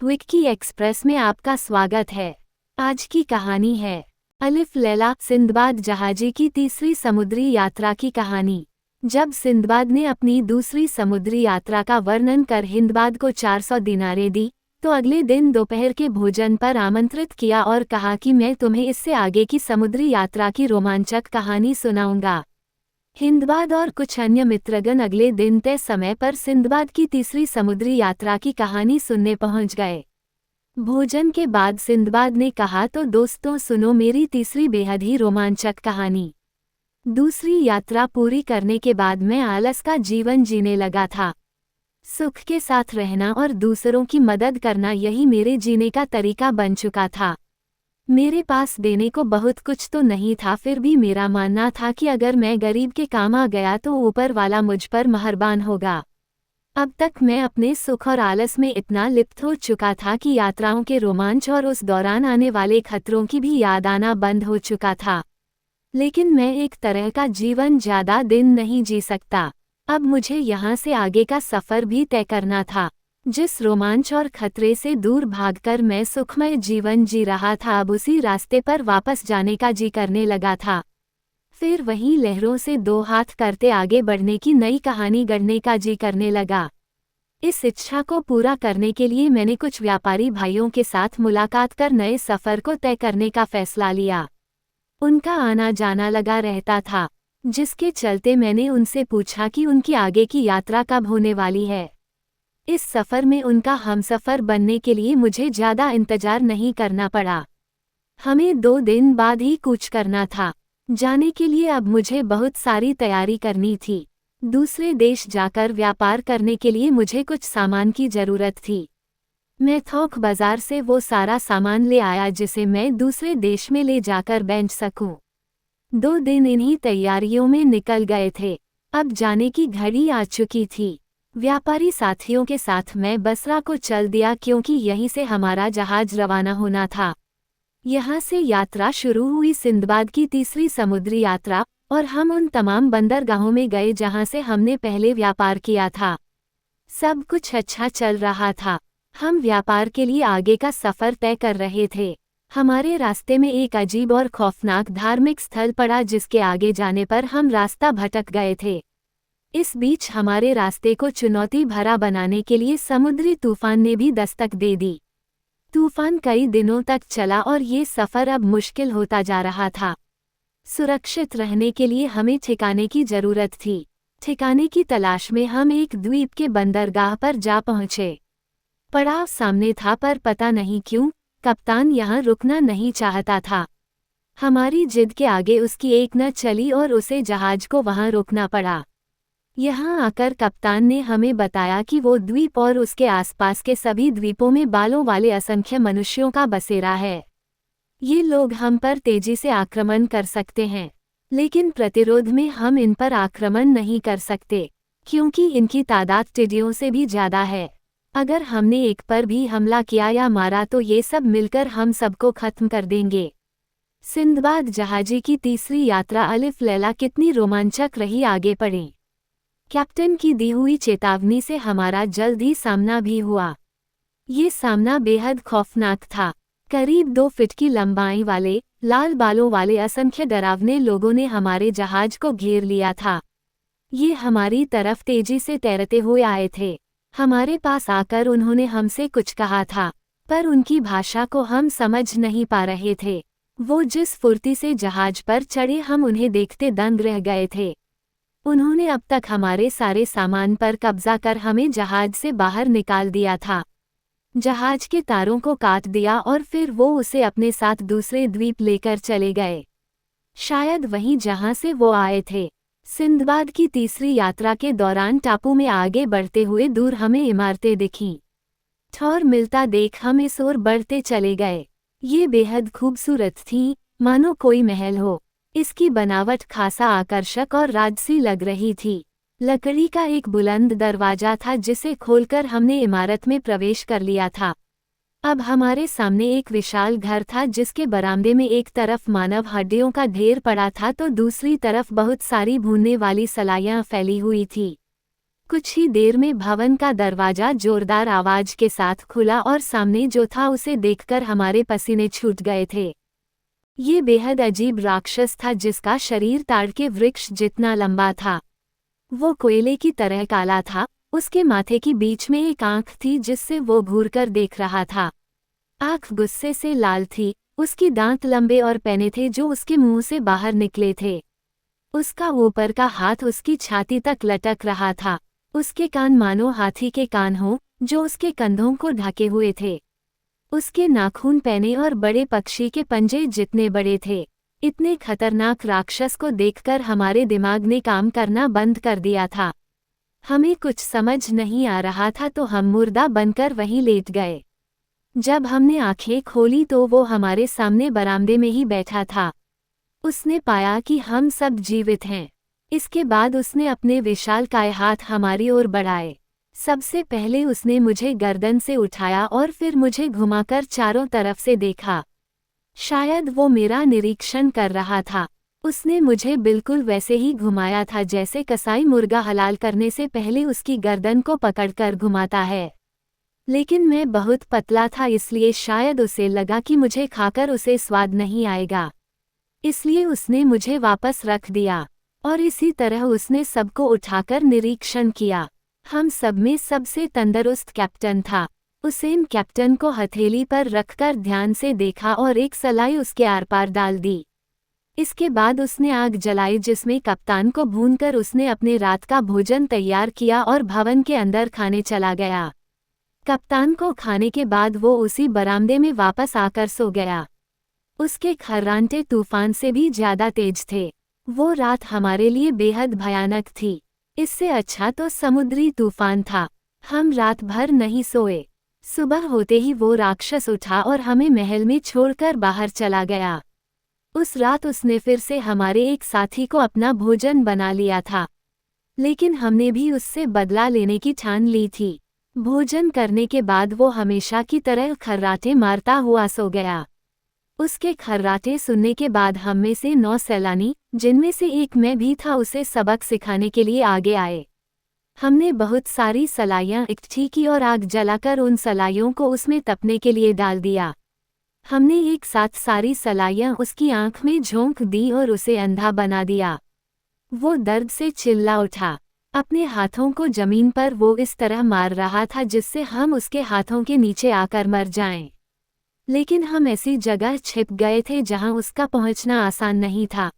Vicky express में आपका स्वागत है। आज की कहानी है अलिफ लैला सिंदबाद जहाजी की तीसरी समुद्री यात्रा की कहानी। जब सिंदबाद ने अपनी दूसरी समुद्री यात्रा का वर्णन कर हिंदबाद को 400 दिनारे दी, तो अगले दिन दोपहर के भोजन पर आमंत्रित किया और कहा कि मैं तुम्हें इससे आगे की समुद्री यात्रा की रोमांचक कहानी सुनाऊंगा। हिंदबाद और कुछ अन्य मित्रगण अगले दिन तय समय पर सिंदबाद की तीसरी समुद्री यात्रा की कहानी सुनने पहुंच गए। भोजन के बाद सिंदबाद ने कहा, तो दोस्तों सुनो मेरी तीसरी बेहद ही रोमांचक कहानी। दूसरी यात्रा पूरी करने के बाद मैं आलस का जीवन जीने लगा था। सुख के साथ रहना और दूसरों की मदद करना यही मेरे जीने का तरीका बन चुका था। मेरे पास देने को बहुत कुछ तो नहीं था, फिर भी मेरा मानना था कि अगर मैं गरीब के काम आ गया तो ऊपर वाला मुझ पर मेहरबान होगा। अब तक मैं अपने सुख और आलस में इतना लिप्त हो चुका था कि यात्राओं के रोमांच और उस दौरान आने वाले खतरों की भी याद आना बंद हो चुका था। लेकिन मैं एक तरह का जीवन ज्यादा दिन नहीं जी सकता। अब मुझे यहाँ से आगे का सफर भी तय करना था। जिस रोमांच और खतरे से दूर भागकर मैं सुखमय जीवन जी रहा था, अब उसी रास्ते पर वापस जाने का जी करने लगा था। फिर वहीं लहरों से दो हाथ करते आगे बढ़ने की नई कहानी गढ़ने का जी करने लगा। इस इच्छा को पूरा करने के लिए मैंने कुछ व्यापारी भाइयों के साथ मुलाकात कर नए सफर को तय करने का फैसला लिया। उनका आना जाना लगा रहता था, जिसके चलते मैंने उनसे पूछा कि उनकी आगे की यात्रा कब होने वाली है। इस सफ़र में उनका हमसफ़र बनने के लिए मुझे ज़्यादा इंतजार नहीं करना पड़ा। हमें 2 दिन बाद ही कूच करना था। जाने के लिए अब मुझे बहुत सारी तैयारी करनी थी। दूसरे देश जाकर व्यापार करने के लिए मुझे कुछ सामान की ज़रूरत थी। मैं थोक बाज़ार से वो सारा सामान ले आया जिसे मैं दूसरे देश में ले जाकर बेच सकूं। 2 दिन इन्हीं तैयारियों में निकल गए थे। अब जाने की घड़ी आ चुकी थी। व्यापारी साथियों के साथ मैं बसरा को चल दिया, क्योंकि यहीं से हमारा जहाज रवाना होना था। यहाँ से यात्रा शुरू हुई सिंदबाद की तीसरी समुद्री यात्रा, और हम उन तमाम बंदरगाहों में गए जहाँ से हमने पहले व्यापार किया था। सब कुछ अच्छा चल रहा था। हम व्यापार के लिए आगे का सफ़र तय कर रहे थे। हमारे रास्ते में एक अजीब और खौफनाक धार्मिक स्थल पड़ा, जिसके आगे जाने पर हम रास्ता भटक गए थे। इस बीच हमारे रास्ते को चुनौती भरा बनाने के लिए समुद्री तूफान ने भी दस्तक दे दी। तूफान कई दिनों तक चला और ये सफ़र अब मुश्किल होता जा रहा था। सुरक्षित रहने के लिए हमें ठिकाने की ज़रूरत थी। ठिकाने की तलाश में हम एक द्वीप के बंदरगाह पर जा पहुँचे। पड़ाव सामने था, पर पता नहीं क्यों कप्तान यहाँ रुकना नहीं चाहता था। हमारी जिद के आगे उसकी एक न चली और उसे जहाज को वहाँ रोकना पड़ा। यहाँ आकर कप्तान ने हमें बताया कि वो द्वीप और उसके आसपास के सभी द्वीपों में बालों वाले असंख्य मनुष्यों का बसेरा है। ये लोग हम पर तेजी से आक्रमण कर सकते हैं, लेकिन प्रतिरोध में हम इन पर आक्रमण नहीं कर सकते, क्योंकि इनकी तादाद टिड्डियों से भी ज़्यादा है। अगर हमने एक पर भी हमला किया या मारा तो ये सब मिलकर हम सबको खत्म कर देंगे। सिंदबाद जहाजी की तीसरी यात्रा अलिफ लैला कितनी रोमांचक रही। आगे बढ़ें। कैप्टन की दी हुई चेतावनी से हमारा जल्द ही सामना भी हुआ। ये सामना बेहद खौफनाक था। करीब 2 फीट की लंबाई वाले लाल बालों वाले असंख्य डरावने लोगों ने हमारे जहाज को घेर लिया था। ये हमारी तरफ तेजी से तैरते हुए आए थे। हमारे पास आकर उन्होंने हमसे कुछ कहा था, पर उनकी भाषा को हम समझ नहीं पा रहे थे। वो जिस फुर्ती से जहाज पर चढ़े, हम उन्हें देखते दंग रह गए थे। उन्होंने अब तक हमारे सारे सामान पर कब्जा कर हमें जहाज से बाहर निकाल दिया था। जहाज के तारों को काट दिया और फिर वो उसे अपने साथ दूसरे द्वीप लेकर चले गए, शायद वहीं जहां से वो आए थे। सिंदबाद की तीसरी यात्रा के दौरान टापू में आगे बढ़ते हुए दूर हमें इमारतें दिखीं। ठौर मिलता देख हम इस ओर बढ़ते चले गए। ये बेहद खूबसूरत थीं, मानो कोई महल हो। इसकी बनावट खासा आकर्षक और राजसी लग रही थी। लकड़ी का एक बुलंद दरवाजा था, जिसे खोलकर हमने इमारत में प्रवेश कर लिया था। अब हमारे सामने एक विशाल घर था, जिसके बरामदे में एक तरफ मानव हड्डियों का ढेर पड़ा था तो दूसरी तरफ बहुत सारी भूनने वाली सलाइयां फैली हुई थी। कुछ ही देर में भवन का दरवाजा जोरदार आवाज के साथ खुला और सामने जो था उसे देखकर हमारे पसीने छूट गए थे। ये बेहद अजीब राक्षस था जिसका शरीर ताड़ के वृक्ष जितना लंबा था। वो कोयले की तरह काला था। उसके माथे की बीच में एक आंख थी जिससे वो घूरकर देख रहा था। आंख गुस्से से लाल थी। उसकी दांत लंबे और पैने थे जो उसके मुंह से बाहर निकले थे। उसका ऊपर का हाथ उसकी छाती तक लटक रहा था। उसके कान मानो हाथी के कान हों जो उसके कंधों को ढके हुए थे। उसके नाखून पैने और बड़े पक्षी के पंजे जितने बड़े थे। इतने खतरनाक राक्षस को देखकर हमारे दिमाग ने काम करना बंद कर दिया था। हमें कुछ समझ नहीं आ रहा था तो हम मुर्दा बनकर वहीं लेट गए। जब हमने आंखें खोली तो वो हमारे सामने बरामदे में ही बैठा था। उसने पाया कि हम सब जीवित हैं। इसके बाद उसने अपने विशालकाय हाथ हमारी ओर बढ़ाए। सबसे पहले उसने मुझे गर्दन से उठाया और फिर मुझे घुमाकर चारों तरफ से देखा। शायद वो मेरा निरीक्षण कर रहा था। उसने मुझे बिल्कुल वैसे ही घुमाया था जैसे कसाई मुर्गा हलाल करने से पहले उसकी गर्दन को पकड़कर घुमाता है। लेकिन मैं बहुत पतला था इसलिए शायद उसे लगा कि मुझे खाकर उसे स्वाद नहीं आएगा। इसलिए उसने मुझे वापस रख दिया और इसी तरह उसने सबको उठाकर निरीक्षण किया। हम सब में सबसे तंदुरुस्त कैप्टन था। उसेन कैप्टन को हथेली पर रखकर ध्यान से देखा और एक सलाई उसके आर पार डाल दी। इसके बाद उसने आग जलाई जिसमें कप्तान को भूनकर उसने अपने रात का भोजन तैयार किया और भवन के अंदर खाने चला गया। कप्तान को खाने के बाद वो उसी बरामदे में वापस आकर सो गया। उसके खर्राटे तूफान से भी ज्यादा तेज थे। वो रात हमारे लिए बेहद भयानक थी। इससे अच्छा तो समुद्री तूफान था। हम रात भर नहीं सोए। सुबह होते ही वो राक्षस उठा और हमें महल में छोड़कर बाहर चला गया। उस रात उसने फिर से हमारे एक साथी को अपना भोजन बना लिया था, लेकिन हमने भी उससे बदला लेने की ठान ली थी। भोजन करने के बाद वो हमेशा की तरह खर्राटे मारता हुआ सो गया। उसके खर्राटे सुनने के बाद हम में से 9 सैलानी, जिनमें से एक मैं भी था, उसे सबक सिखाने के लिए आगे आए। हमने बहुत सारी सलाइयां इकट्ठी की और आग जलाकर उन सलाइयों को उसमें तपने के लिए डाल दिया। हमने एक साथ सारी सलाइयां उसकी आंख में झोंक दी और उसे अंधा बना दिया। वो दर्द से चिल्ला उठा। अपने हाथों को जमीन पर वो इस तरह मार रहा था जिससे हम उसके हाथों के नीचे आकर मर जाएं। लेकिन हम ऐसी जगह छिप गए थे जहां उसका पहुंचना आसान नहीं था।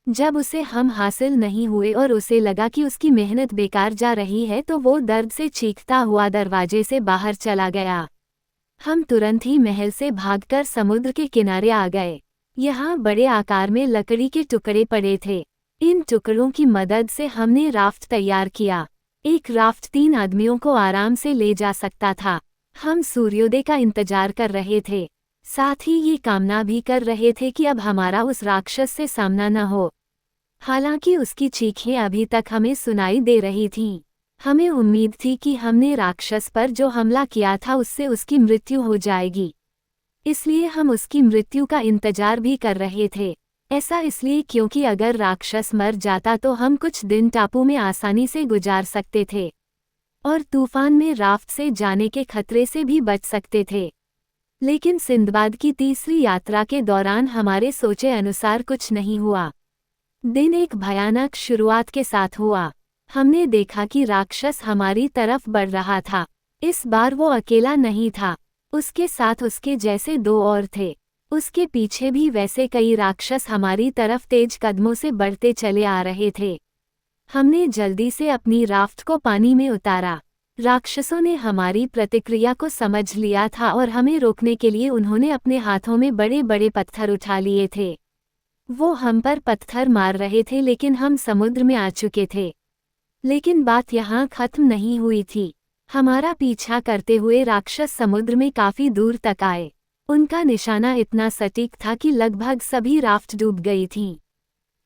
जब उसे हम हासिल नहीं हुए और उसे लगा कि उसकी मेहनत बेकार जा रही है तो वो दर्द से चीखता हुआ दरवाजे से बाहर चला गया। हम तुरंत ही महल से भागकर समुद्र के किनारे आ गए। यहाँ बड़े आकार में लकड़ी के टुकड़े पड़े थे। इन टुकड़ों की मदद से हमने राफ्ट तैयार किया। एक राफ्ट 3 आदमियों को आराम से ले जा सकता था। हम सूर्योदय का इंतजार कर रहे थे, साथ ही ये कामना भी कर रहे थे कि अब हमारा उस राक्षस से सामना न हो। हालांकि उसकी चीखें अभी तक हमें सुनाई दे रही थीं। हमें उम्मीद थी कि हमने राक्षस पर जो हमला किया था उससे उसकी मृत्यु हो जाएगी, इसलिए हम उसकी मृत्यु का इंतजार भी कर रहे थे। ऐसा इसलिए क्योंकि अगर राक्षस मर जाता तो हम कुछ दिन टापू में आसानी से गुजार सकते थे और तूफान में राफ्ट से जाने के खतरे से भी बच सकते थे। लेकिन सिंदबाद की तीसरी यात्रा के दौरान हमारे सोचे अनुसार कुछ नहीं हुआ। दिन एक भयानक शुरुआत के साथ हुआ। हमने देखा कि राक्षस हमारी तरफ बढ़ रहा था। इस बार वो अकेला नहीं था, उसके साथ उसके जैसे 2 और थे। उसके पीछे भी वैसे कई राक्षस हमारी तरफ तेज कदमों से बढ़ते चले आ रहे थे। हमने जल्दी से अपनी राफ्ट को पानी में उतारा। राक्षसों ने हमारी प्रतिक्रिया को समझ लिया था और हमें रोकने के लिए उन्होंने अपने हाथों में बड़े बड़े पत्थर उठा लिए थे। वो हम पर पत्थर मार रहे थे लेकिन हम समुद्र में आ चुके थे। लेकिन बात यहाँ खत्म नहीं हुई थी। हमारा पीछा करते हुए राक्षस समुद्र में काफी दूर तक आए। उनका निशाना इतना सटीक था कि लगभग सभी राफ्ट डूब गई थीं।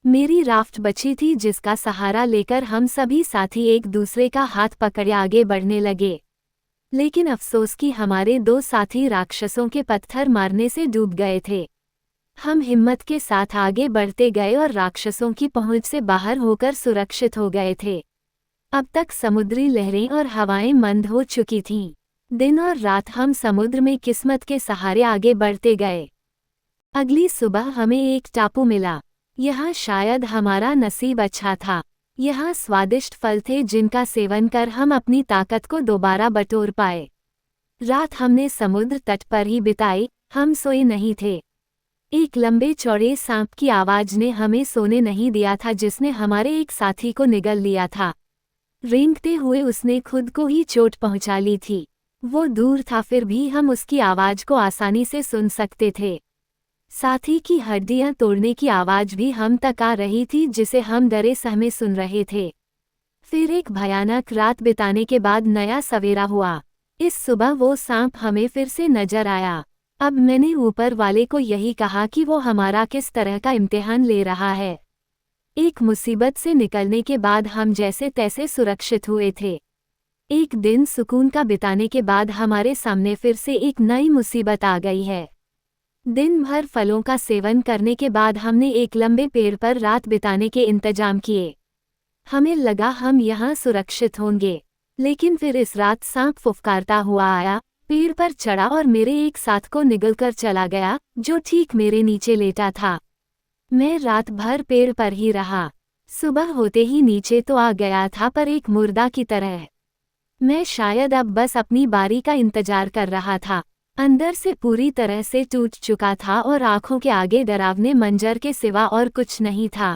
मेरी राफ्ट बची थी जिसका सहारा लेकर हम सभी साथी एक दूसरे का हाथ पकड़े आगे बढ़ने लगे। लेकिन अफसोस कि हमारे 2 साथी राक्षसों के पत्थर मारने से डूब गए थे। हम हिम्मत के साथ आगे बढ़ते गए और राक्षसों की पहुंच से बाहर होकर सुरक्षित हो गए थे। अब तक समुद्री लहरें और हवाएं मंद हो चुकी थीं। दिन और रात हम समुद्र में किस्मत के सहारे आगे बढ़ते गए। अगली सुबह हमें एक टापू मिला। यहाँ शायद हमारा नसीब अच्छा था। यहाँ स्वादिष्ट फल थे जिनका सेवन कर हम अपनी ताकत को दोबारा बटोर पाए। रात हमने समुद्र तट पर ही बिताई, हम सोए नहीं थे। एक लंबे चौड़े सांप की आवाज ने हमें सोने नहीं दिया था, जिसने हमारे एक साथी को निगल लिया था। रेंगते हुए उसने खुद को ही चोट पहुंचा ली थी। वो दूर था, फिर भी हम उसकी आवाज को आसानी से सुन सकते थे। साथी की हड्डियां तोड़ने की आवाज भी हम तक आ रही थी, जिसे हम डरे सहमे सुन रहे थे। फिर एक भयानक रात बिताने के बाद नया सवेरा हुआ। इस सुबह वो सांप हमें फिर से नजर आया। अब मैंने ऊपर वाले को यही कहा कि वो हमारा किस तरह का इम्तिहान ले रहा है। एक मुसीबत से निकलने के बाद हम जैसे तैसे सुरक्षित हुए थे। एक दिन सुकून का बिताने के बाद हमारे सामने फिर से एक नई मुसीबत आ गई है। दिन भर फलों का सेवन करने के बाद हमने एक लंबे पेड़ पर रात बिताने के इंतजाम किए। हमें लगा हम यहाँ सुरक्षित होंगे, लेकिन फिर इस रात सांप फुफकारता हुआ आया, पेड़ पर चढ़ा और मेरे एक साथ को निगलकर चला गया, जो ठीक मेरे नीचे लेटा था। मैं रात भर पेड़ पर ही रहा। सुबह होते ही नीचे तो आ गया था, पर एक मुर्दा की तरह। मैं शायद अब बस अपनी बारी का इंतजार कर रहा था। अंदर से पूरी तरह से टूट चुका था और आंखों के आगे डरावने मंजर के सिवा और कुछ नहीं था।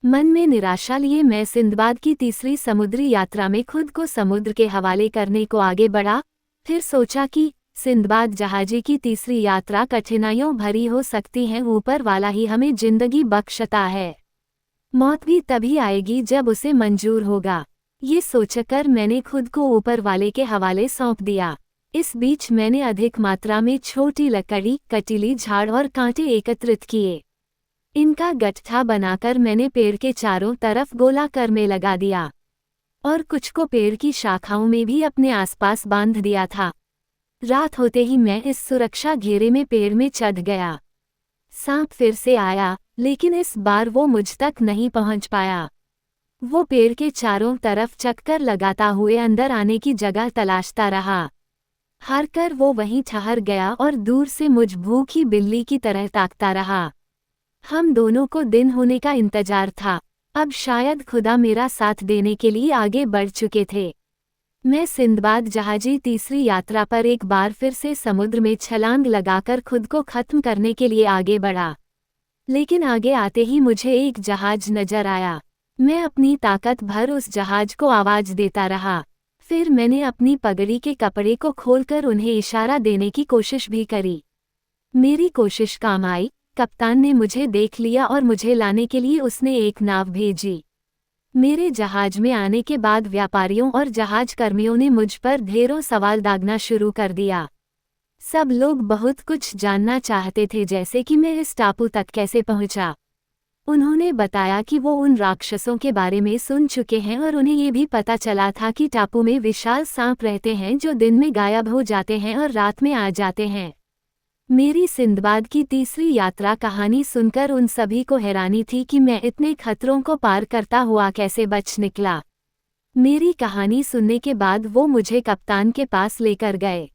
मन में निराशा लिए मैं सिंदबाद की तीसरी समुद्री यात्रा में खुद को समुद्र के हवाले करने को आगे बढ़ा। फिर सोचा कि सिंदबाद जहाजी की तीसरी यात्रा कठिनाइयों भरी हो सकती है, ऊपर वाला ही हमें जिंदगी बख्शता है। मौत भी तभी आएगी जब उसे मंजूर होगा। ये सोचकर मैंने खुद को ऊपर वाले के हवाले सौंप दिया। इस बीच मैंने अधिक मात्रा में छोटी लकड़ी, कटीली झाड़ और कांटे एकत्रित किए। इनका गट्ठा बनाकर मैंने पेड़ के चारों तरफ गोलाकार में लगा दिया और कुछ को पेड़ की शाखाओं में भी अपने आसपास बांध दिया था। रात होते ही मैं इस सुरक्षा घेरे में पेड़ में चढ़ गया। सांप फिर से आया, लेकिन इस बार वो मुझ तक नहीं पहुंच पाया। वो पेड़ के चारों तरफ चक्कर लगाता हुए अंदर आने की जगह तलाशता रहा। हारकर वो वहीं ठहर गया और दूर से मुझ भूखी बिल्ली की तरह ताकता रहा। हम दोनों को दिन होने का इंतजार था। अब शायद खुदा मेरा साथ देने के लिए आगे बढ़ चुके थे। मैं सिंदबाद जहाजी तीसरी यात्रा पर एक बार फिर से समुद्र में छलांग लगाकर खुद को खत्म करने के लिए आगे बढ़ा। लेकिन आगे आते ही मुझे एक जहाज नजर आया। मैं अपनी ताकत भर उस जहाज को आवाज देता रहा। फिर मैंने अपनी पगड़ी के कपड़े को खोलकर उन्हें इशारा देने की कोशिश भी करी। मेरी कोशिश काम आई। कप्तान ने मुझे देख लिया और मुझे लाने के लिए उसने एक नाव भेजी। मेरे जहाज में आने के बाद व्यापारियों और जहाज कर्मियों ने मुझ पर ढेरों सवाल दागना शुरू कर दिया। सब लोग बहुत कुछ जानना चाहते थे, जैसे कि मैं इस टापू तक कैसे पहुंचा। उन्होंने बताया कि वो उन राक्षसों के बारे में सुन चुके हैं और उन्हें ये भी पता चला था कि टापू में विशाल सांप रहते हैं जो दिन में गायब हो जाते हैं और रात में आ जाते हैं। मेरी सिंदबाद की तीसरी यात्रा कहानी सुनकर उन सभी को हैरानी थी कि मैं इतने खतरों को पार करता हुआ कैसे बच निकला। मेरी कहानी सुनने के बाद वो मुझे कप्तान के पास लेकर गए।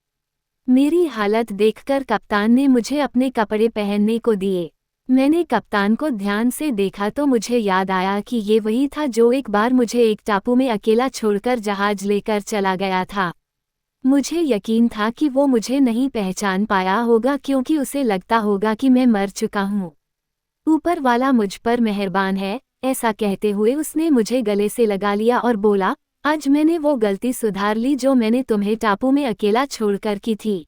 मेरी हालत देखकर कप्तान ने मुझे अपने कपड़े पहनने को दिए। मैंने कप्तान को ध्यान से देखा तो मुझे याद आया कि ये वही था जो एक बार मुझे एक टापू में अकेला छोड़कर जहाज लेकर चला गया था। मुझे यकीन था कि वो मुझे नहीं पहचान पाया होगा, क्योंकि उसे लगता होगा कि मैं मर चुका हूँ। ऊपर वाला मुझ पर मेहरबान है, ऐसा कहते हुए उसने मुझे गले से लगा लिया और बोला, आज मैंने वो गलती सुधार ली जो मैंने तुम्हें टापू में अकेला छोड़कर की थी।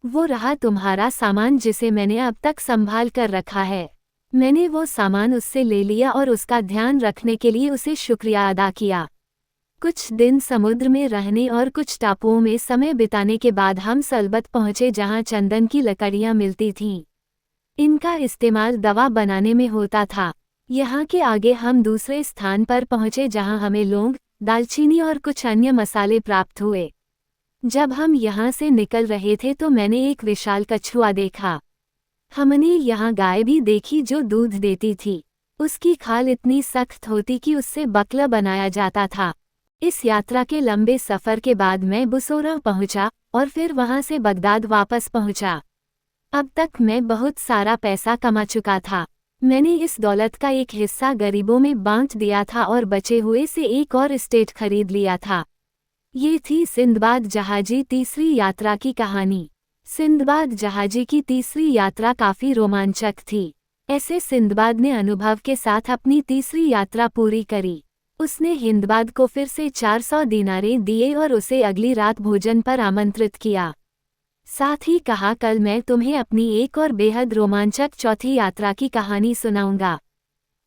वो रहा तुम्हारा सामान जिसे मैंने अब तक संभाल कर रखा है। मैंने वो सामान उससे ले लिया और उसका ध्यान रखने के लिए उसे शुक्रिया अदा किया। कुछ दिन समुद्र में रहने और कुछ टापुओं में समय बिताने के बाद हम सलबत पहुंचे, जहां चंदन की लकड़ियां मिलती थीं। इनका इस्तेमाल दवा बनाने में होता था। यहाँ के आगे हम दूसरे स्थान पर पहुंचे जहां हमें लौंग, दालचीनी और कुछ अन्य मसाले प्राप्त हुए। जब हम यहाँ से निकल रहे थे तो मैंने एक विशाल कछुआ देखा। हमने यहाँ गाय भी देखी जो दूध देती थी। उसकी खाल इतनी सख्त होती कि उससे बकला बनाया जाता था। इस यात्रा के लंबे सफ़र के बाद मैं बुसोरा पहुंचा और फिर वहां से बगदाद वापस पहुंचा। अब तक मैं बहुत सारा पैसा कमा चुका था। मैंने इस दौलत का एक हिस्सा गरीबों में बांट दिया था और बचे हुए से एक और एस्टेट खरीद लिया था। ये थी सिंदबाद जहाजी तीसरी यात्रा की कहानी। सिंदबाद जहाजी की तीसरी यात्रा काफ़ी रोमांचक थी। ऐसे सिंदबाद ने अनुभव के साथ अपनी तीसरी यात्रा पूरी करी। उसने हिंदबाद को फिर से 400 दीनारे दिए और उसे अगली रात भोजन पर आमंत्रित किया। साथ ही कहा, कल मैं तुम्हें अपनी एक और बेहद रोमांचक चौथी यात्रा की कहानी सुनाऊंगा।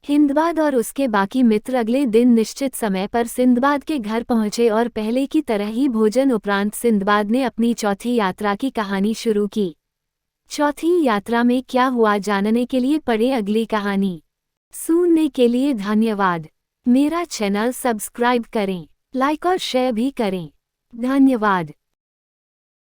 हिंदबाद और उसके बाकी मित्र अगले दिन निश्चित समय पर सिंदबाद के घर पहुंचे और पहले की तरह ही भोजन उपरांत सिंदबाद ने अपनी चौथी यात्रा की कहानी शुरू की। चौथी यात्रा में क्या हुआ जानने के लिए पढ़ें अगली कहानी। सुनने के लिए धन्यवाद। मेरा चैनल सब्सक्राइब करें, लाइक और शेयर भी करें। धन्यवाद।